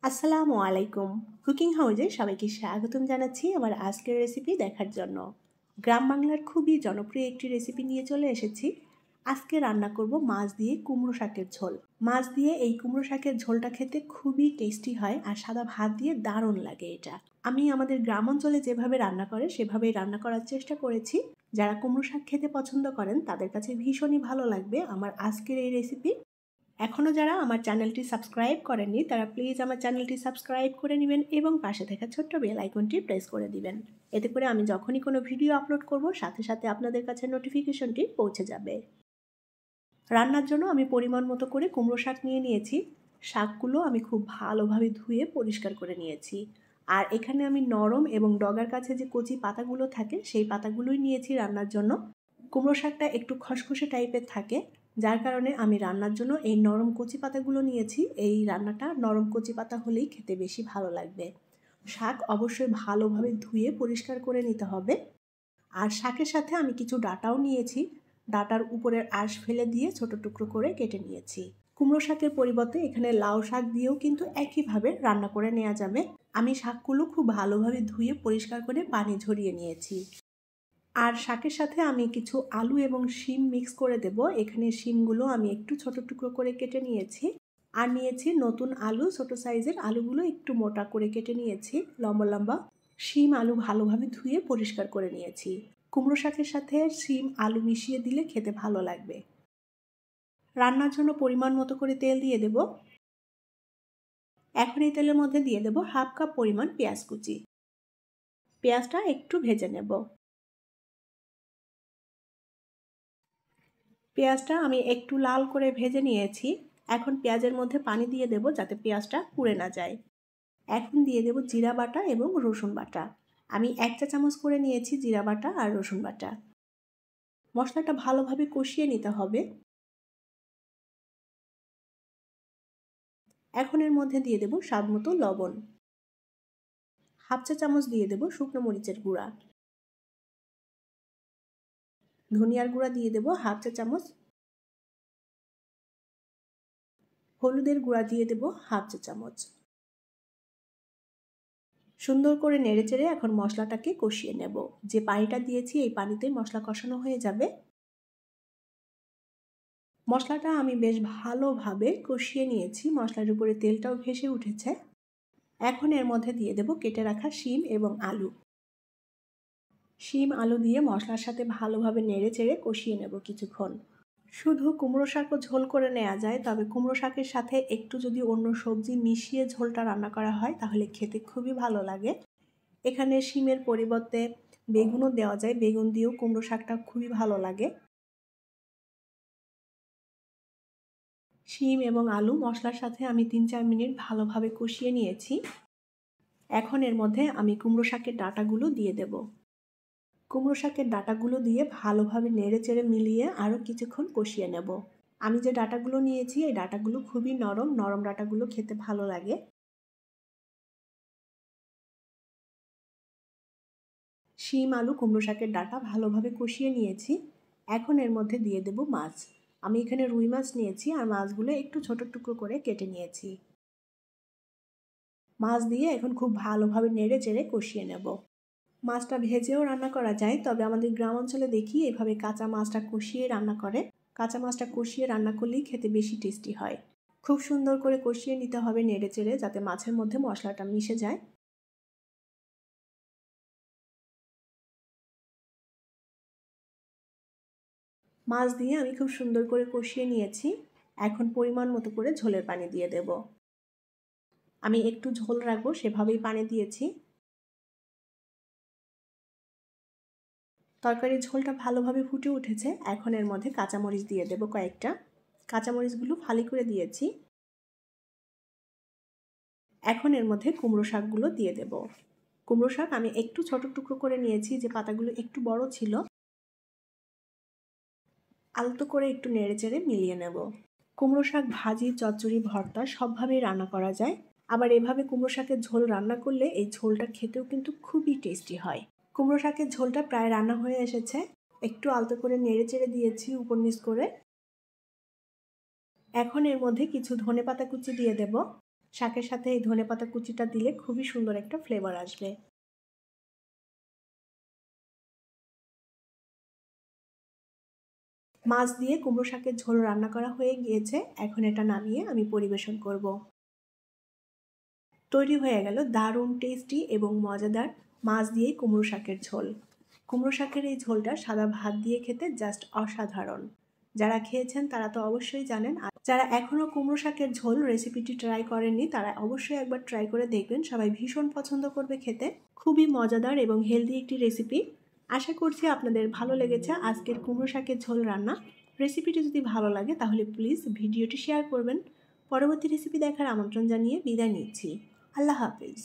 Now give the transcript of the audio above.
আসসালামু আলাইকুম। কুকিং হাউজে সবাইকে স্বাগতম জানাচ্ছি আমার আজকের রেসিপি দেখার জন্য। গ্রাম বাংলার খুবই জনপ্রিয় একটি রেসিপি নিয়ে চলে এসেছি। আজকে রান্না করব মাছ দিয়ে কুমড়ো শাকের ঝোল। মাছ দিয়ে এই কুমড়ো শাকের ঝোলটা খেতে খুবই টেস্টি হয় আর সাদা ভাত দিয়ে দারুণ লাগে এটা। আমি আমাদের গ্রাম অঞ্চলে যেভাবে রান্না করে সেভাবেই রান্না করার চেষ্টা করেছি। যারা কুমড়ো শাক খেতে পছন্দ করেন তাদের কাছে ভীষণই ভালো লাগবে আমার আজকের এই রেসিপি। এখনও যারা আমার চ্যানেলটি সাবস্ক্রাইব করেননি তারা প্লিজ আমার চ্যানেলটি সাবস্ক্রাইব করে নেবেন এবং পাশে থাকা ছোট্ট বেল আইকনটি প্রেস করে দিবেন। এতে করে আমি যখনই কোনো ভিডিও আপলোড করব সাথে সাথে আপনাদের কাছে নোটিফিকেশনটি পৌঁছে যাবে। রান্নার জন্য আমি পরিমাণ মতো করে কুমড়ো শাক নিয়ে নিয়েছি। শাকগুলো আমি খুব ভালোভাবে ধুয়ে পরিষ্কার করে নিয়েছি। আর এখানে আমি নরম এবং ডগার কাছে যে কচি পাতাগুলো থাকে সেই পাতাগুলোই নিয়েছি রান্নার জন্য। কুমড়ো শাকটা একটু খসখসে টাইপের থাকে, যার কারণে আমি রান্নার জন্য এই নরম কচি পাতাগুলো নিয়েছি। এই রান্নাটা নরম কচি পাতা হলেই খেতে বেশি ভালো লাগবে। শাক অবশ্যই ভালোভাবে ধুয়ে পরিষ্কার করে নিতে হবে। আর শাকের সাথে আমি কিছু ডাঁটাও নিয়েছি। ডাঁটার উপরের আঁশ ফেলে দিয়ে ছোট টুকরো করে কেটে নিয়েছি। কুমড়ো শাকের পরিবর্তে এখানে লাউ শাক দিয়েও কিন্তু একইভাবে রান্না করে নেওয়া যাবে। আমি শাকগুলো খুব ভালোভাবে ধুয়ে পরিষ্কার করে পানি ঝরিয়ে নিয়েছি। আর শাকের সাথে আমি কিছু আলু এবং শিম মিক্স করে দেব। এখানে শিমগুলো আমি একটু ছোট টুকরো করে কেটে নিয়েছি। আর নিয়েছি নতুন আলু, ছোট সাইজের আলুগুলো একটু মোটা করে কেটে নিয়েছি লম্বা লম্বা। শিম আলু ভালোভাবে ধুয়ে পরিষ্কার করে নিয়েছি। কুমড়ো শাকের সাথে শিম আলু মিশিয়ে দিলে খেতে ভালো লাগবে। রান্নার জন্য পরিমাণ মতো করে তেল দিয়ে দেব। এখন এই তেলের মধ্যে দিয়ে দেব হাফ কাপ পরিমাণ পেঁয়াজ কুচি। পেঁয়াজটা একটু ভেজে নেব। পেঁয়াজটা আমি একটু লাল করে ভেজে নিয়েছি। এখন পেঁয়াজের মধ্যে পানি দিয়ে দেব যাতে পেঁয়াজটা পুড়ে না যায়। এখন দিয়ে দেব জিরা বাটা এবং রসুন বাটা। আমি 1 চা চামচ করে নিয়েছি জিরা বাটা আর রসুন বাটা। মশলাটা ভালোভাবে কষিয়ে নিতে হবে। এখন এর মধ্যে দিয়ে দেব স্বাদ মতো লবণ। হাফ চা চামচ দিয়ে দেব শুকনো মরিচের গুঁড়া। ধনিয়ার গুঁড়া দিয়ে দেব হাফ চা চামচ। হলুদের গুঁড়া দিয়ে দেব হাফ চা চামচ। সুন্দর করে নেড়েচেড়ে এখন মশলাটাকে কষিয়ে নেব। যে পানিটা দিয়েছি এই পানিতে মশলা কষানো হয়ে যাবে। মশলাটা আমি বেশ ভালোভাবে কষিয়ে নিয়েছি। মশলার উপরে তেলটাও ভেসে উঠেছে। এখন এর মধ্যে দিয়ে দেব কেটে রাখা শিম এবং আলু। শিম আলু দিয়ে মশলার সাথে ভালোভাবে নেড়েচেড়ে কষিয়ে নেব কিছুক্ষণ। শুধু কুমড়ো শাকও ঝোল করে নেওয়া যায়, তবে কুমড়ো শাকের সাথে একটু যদি অন্য সবজি মিশিয়ে ঝোলটা রান্না করা হয় তাহলে খেতে খুবই ভালো লাগে। এখানে শিমের পরিবর্তে বেগুনও দেওয়া যায়, বেগুন দিয়েও কুমড়ো শাকটা খুবই ভালো লাগে। শিম এবং আলু মশলার সাথে আমি 3-4 মিনিট ভালোভাবে কষিয়ে নিয়েছি। এখন এর মধ্যে আমি কুমড়ো শাকের ডাঁটাগুলো দিয়ে দেব। কুমড়ো শাকের ডাঁটাগুলো দিয়ে ভালোভাবে নেড়েচেড়ে মিলিয়ে আরও কিছুক্ষণ কষিয়ে নেব। আমি যে ডাঁটাগুলো নিয়েছি এই ডাঁটাগুলো খুবই নরম, নরম ডাঁটাগুলো খেতে ভালো লাগে। শিম আলু কুমড়ো শাকের ডাঁটা ভালোভাবে কষিয়ে নিয়েছি। এখন এর মধ্যে দিয়ে দেব মাছ। আমি এখানে রুই মাছ নিয়েছি আর মাছগুলো একটু ছোট টুকরো করে কেটে নিয়েছি। মাছ দিয়ে এখন খুব ভালোভাবে নেড়ে চেড়ে কষিয়ে নেব। মাছটা ভেজেও রান্না করা যায়, তবে আমাদের গ্রাম অঞ্চলে দেখি এভাবে কাঁচা মাছটা কষিয়ে রান্না করে। কাঁচা মাছটা কষিয়ে রান্না করলেই খেতে বেশি টেস্টি হয়। খুব সুন্দর করে কষিয়ে নিতে হবে নেড়ে চেড়ে, যাতে মাছের মধ্যে মশলাটা মিশে যায়। মাছ দিয়ে আমি খুব সুন্দর করে কষিয়ে নিয়েছি। এখন পরিমাণ মতো করে ঝোলের পানি দিয়ে দেব। আমি একটু ঝোল রাখবো সেভাবেই পানি দিয়েছি। তরকারির ঝোলটা ভালোভাবে ফুটে উঠেছে। এখন এর মধ্যে কাঁচামরিচ দিয়ে দেব কয়েকটা। কাঁচামরিচগুলো ফালি করে দিয়েছি। এখন এর মধ্যে কুমড়ো শাকগুলো দিয়ে দেব। কুমড়ো শাক আমি একটু ছোট টুকরো করে নিয়েছি, যে পাতাগুলো একটু বড় ছিল। আলতো করে একটু নেড়েচেড়ে মিলিয়ে নেব। কুমড়ো শাক ভাজি, চচ্চড়ি, ভর্তা সবভাবেই রান্না করা যায়। আবার এভাবে কুমড়ো শাকের ঝোল রান্না করলে এই ঝোলটা খেতেও কিন্তু খুবই টেস্টি হয়। কুমড়ো শাকের ঝোলটা প্রায় রান্না হয়ে এসেছে। একটু আলতো করে নেড়েচেড়ে দিয়েছি উপর নিচ করে। এখন এর মধ্যে কিছু ধনেপাতা কুচি দিয়ে দেব। শাকের সাথে এই ধনেপাতা কুচিটা দিলে খুবই সুন্দর একটা ফ্লেভার আসবে। মাছ দিয়ে কুমড়ো শাকের ঝোল রান্না করা হয়ে গিয়েছে। এখন এটা নামিয়ে আমি পরিবেশন করব। তৈরি হয়ে গেল দারুণ টেস্টি এবং মজাদার মাছ দিয়ে কুমড়ো শাকের ঝোল। কুমড়ো শাকের এই ঝোলটা সাদা ভাত দিয়ে খেতে জাস্ট অসাধারণ। যারা খেয়েছেন তারা তো অবশ্যই জানেন, আর যারা এখনও কুমড়ো শাকের ঝোল রেসিপিটি ট্রাই করেননি তারা অবশ্যই একবার ট্রাই করে দেখবেন। সবাই ভীষণ পছন্দ করবে খেতে। খুবই মজাদার এবং হেলদি একটি রেসিপি। আশা করছি আপনাদের ভালো লেগেছে আজকের কুমড়ো শাকের ঝোল রান্না। রেসিপিটি যদি ভালো লাগে তাহলে প্লিজ ভিডিওটি শেয়ার করবেন। পরবর্তী রেসিপি দেখার আমন্ত্রণ জানিয়ে বিদায় নিচ্ছি। আল্লাহ হাফেজ।